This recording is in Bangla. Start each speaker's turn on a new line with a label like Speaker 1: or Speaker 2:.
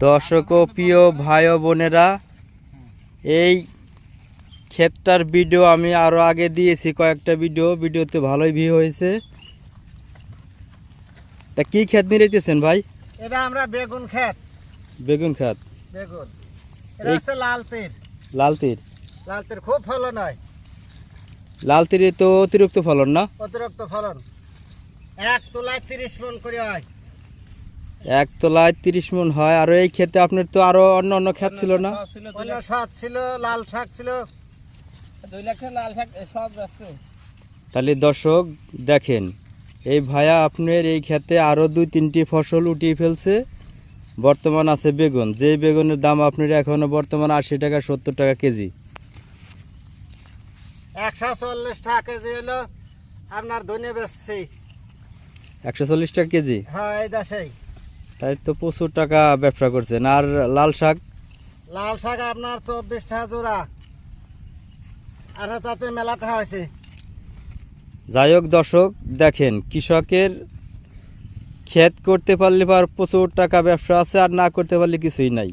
Speaker 1: দর্শক ও প্রিয় ভাই ও বোনেরা, এই ক্ষেতটার ভিডিও আমি আরো আগে দিয়েছি, কয়েকটা ভিডিওতে ভালোই ভিউ হয়েছে। তা কি ক্ষেত নিয়েছেন ভাই?
Speaker 2: এটা আমরা বেগুন ক্ষেত।
Speaker 1: বেগুন ক্ষেত।
Speaker 2: বেগুন এটা হচ্ছে লাল তীর।
Speaker 1: লাল তীর।
Speaker 2: লাল তীর খুব ফলন হয়।
Speaker 1: লাল তীরে তো অতিরিক্ত ফলন না?
Speaker 2: অতিরিক্ত ফলন। এক তোলায় 30 মণ করে হয়।
Speaker 1: এক তোলায় 30 মণ হয়। আর এই ক্ষেতে আপনার তো আরো অন্য ক্ষেত ছিল না?
Speaker 2: অন্য শাক ছিল, লাল শাক ছিল।
Speaker 3: 2 লাখ লাল শাক সব আছে।
Speaker 1: তাহলে দর্শক দেখেন, এই ভাইয়া আপনার এই ক্ষেতে আরো 2-3টি ফসল উঠিয়ে ফেলছে। বর্তমান আছে বেগুন, যে বেগুনের দাম আপনার এখনো বর্তমান 80 টাকা 70 টাকা কেজি।
Speaker 2: 140 টাকা কেজি হলো আপনার ধনে বেচছি।
Speaker 1: 140 টাকা কেজি?
Speaker 2: হ্যাঁ, এই দেশেই।
Speaker 1: তাই তো প্রচুর টাকা ব্যবসা করছেন। আর লাল শাক?
Speaker 2: লাল শাক আপনার 24 টাকা জোড়া। আর তাতে মেলাটা হয়েছে।
Speaker 1: যাই হোক দর্শক দেখেন, কৃষকের ক্ষেত করতে পারলে প্রচুর টাকা ব্যবসা আছে, আর না করতে পারলে কিছুই নাই।